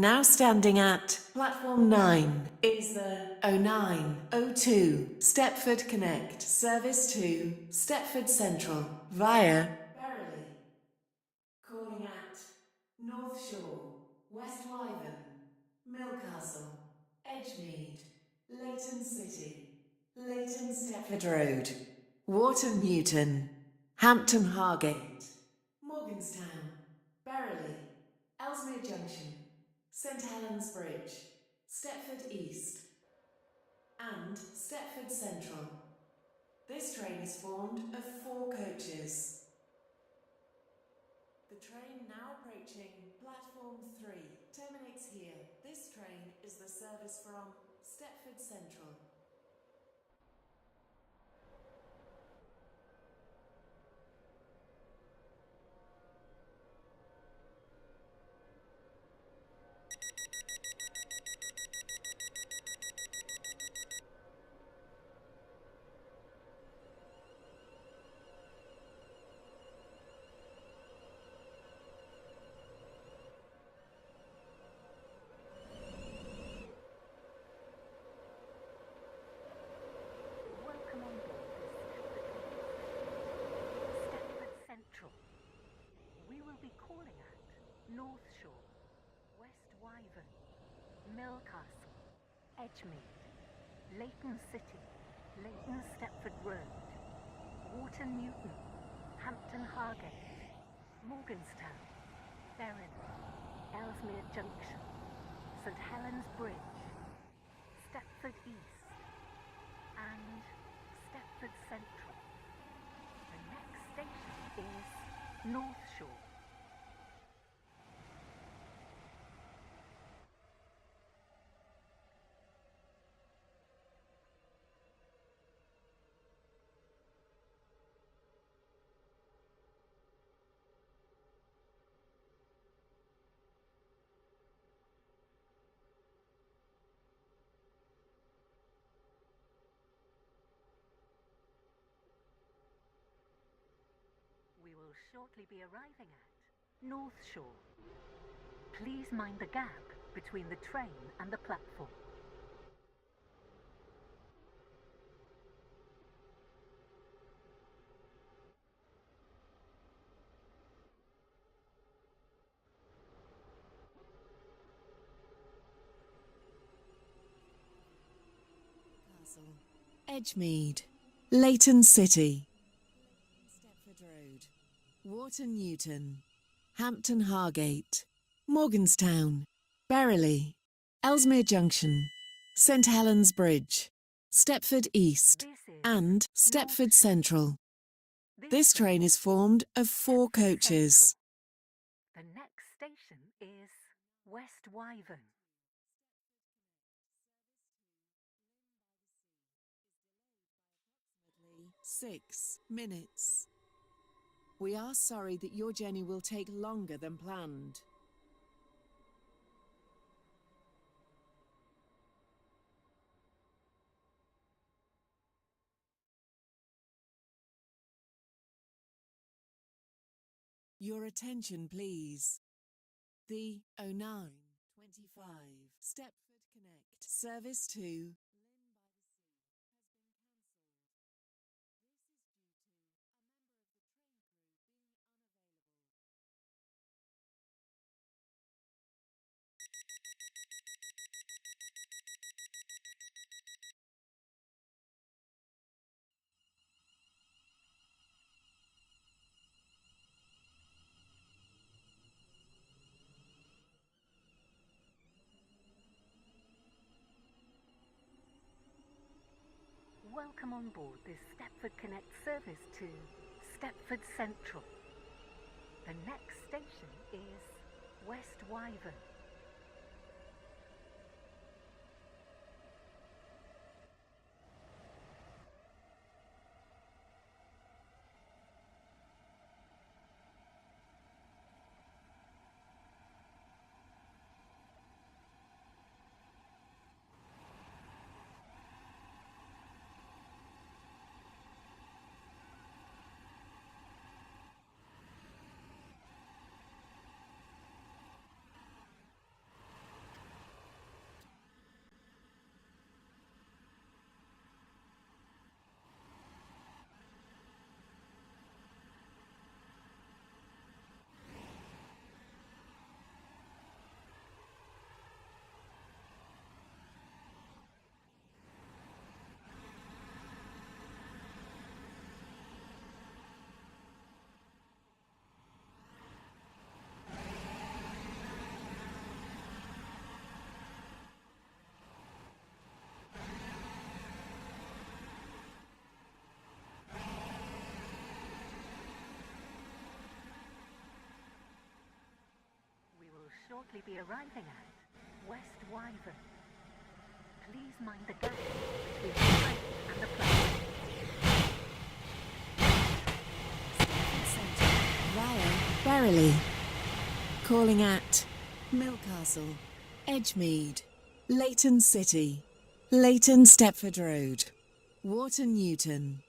Now standing at platform 9 is the 0902 Stepford Connect service to Stepford Central via Berrily. Calling at North Shore, West Wyvern, Milcastle, Edgemead, Leighton City, Leighton Stepford Road, Wharton Newton, Hampton Hargate, Morganstown, Berrily, Ellesmere Junction, St Helens Bridge, Stepford East, and Stepford Central. This train is formed of 4 coaches. The train now approaching platform 3 terminates here. This train is the service from Stepford Central. Welcome on board Stepford Central. We will be calling at North Shore, West Wyvern, Milcastle, Edgemead, Leighton City, Leighton Stepford Road, Wharton Newton, Hampton Hargate, Morganstown, Berrily, Ellesmere Junction, St Helens Bridge, Stepford East, and Stepford Central. The next station is North Shore. We will shortly be arriving at North Shore. Please mind the gap between the train and the platform. Edgemead, Leighton City, Stepford Road, Wharton Newton, Hampton Hargate, Morganstown, Berrily, Ellesmere Junction, St Helens Bridge, Stepford East, and Stepford Central. This train is formed of 4 coaches. The next station is West Wyvern. 6 minutes. We are sorry that your journey will take longer than planned. Your attention, please. The 0925 Stepford Connect service to llyn Welcome on board this Stepford Connect service to Stepford Central. The next station is West Wyvern. shortly be arriving at West Wyvern. Please mind the gap between the train and the platform. Via Berrily. Calling at Millcastle, Edgemead, Leighton City, Leighton Stepford Road, Wharton Newton,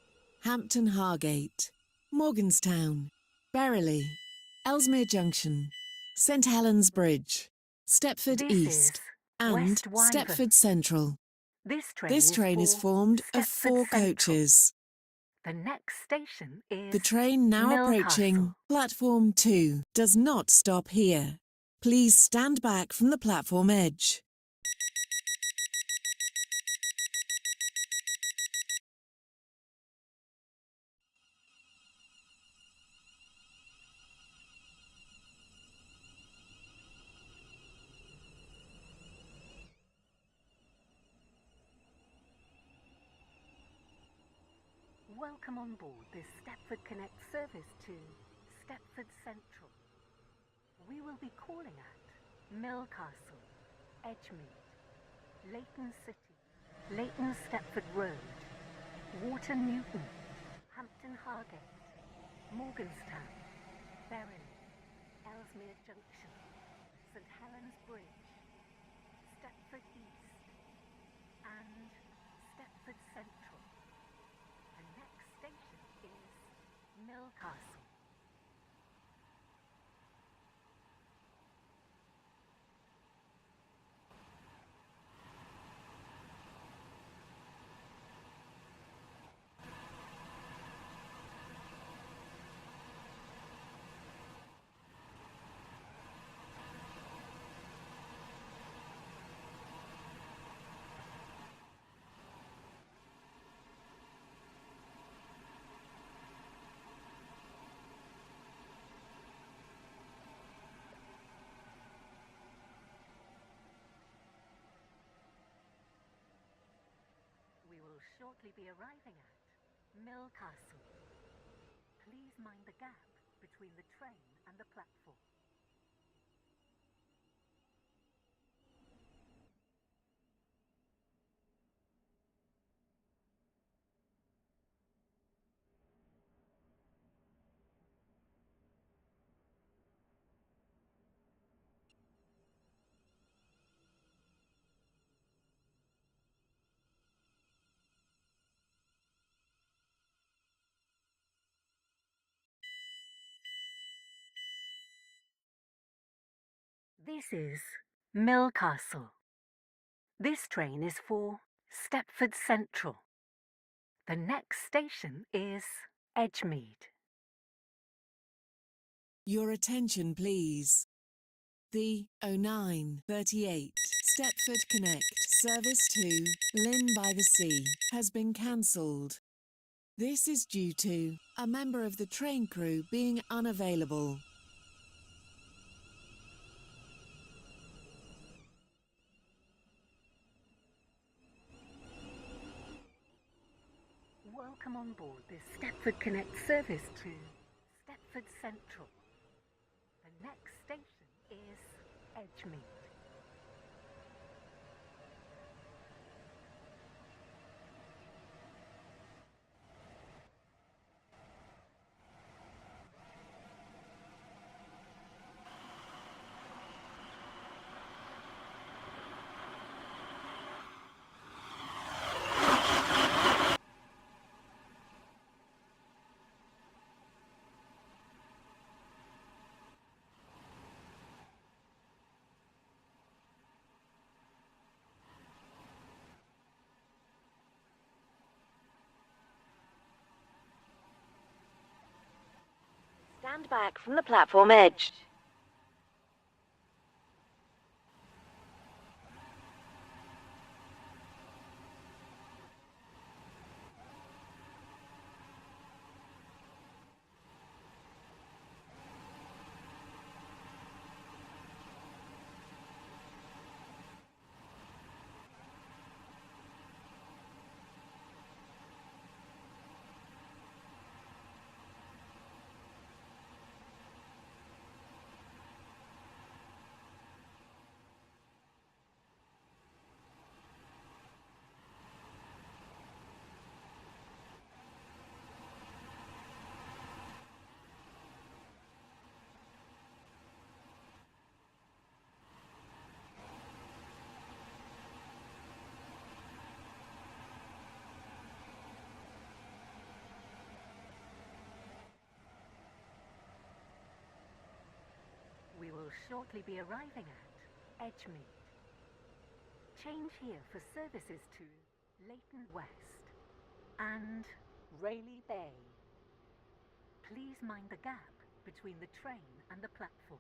Hampton Hargate, Morganstown, Berrily, Ellesmere Junction, St Helens Bridge, Stepford This East, is and West Wyvern. Stepford Central. This train is for formed of Stepford 4 Central. coaches. The next station is The train now Millcastle. approaching platform 2 does not stop here. Please stand back from the platform edge. Welcome on board this Stepford Connect service to Stepford Central. We will be calling at Millcastle, Edgemead, Leighton City, Leighton Stepford Road, Wharton Newton, Hampton Hargate, Morganstown, Berrily, Ellesmere Junction, St Helens Bridge, Stepford East, and Stepford Central. The next station is Millcastle. We will shortly be arriving at Millcastle. Please mind the gap between the train and the platform. This is Millcastle. This train is for Stepford Central. The next station is Edgemead. Your attention, please. The 0938 Stepford Connect service to Llyn by the Sea has been cancelled. This is due to a member of the train crew being unavailable. Welcome on board this Stepford Connect service to Stepford Central. The next station is Edgemead. Stand back from the platform edge. shortly be arriving at Edgemead. Change here for services to Leighton West and Rayleigh Bay. Please mind the gap between the train and the platform.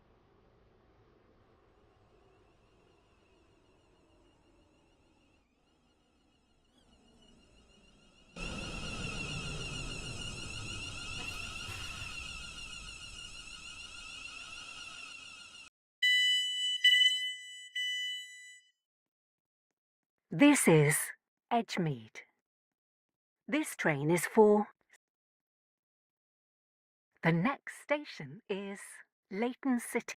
This is Edgemead. This train is for... The next station is Leighton City.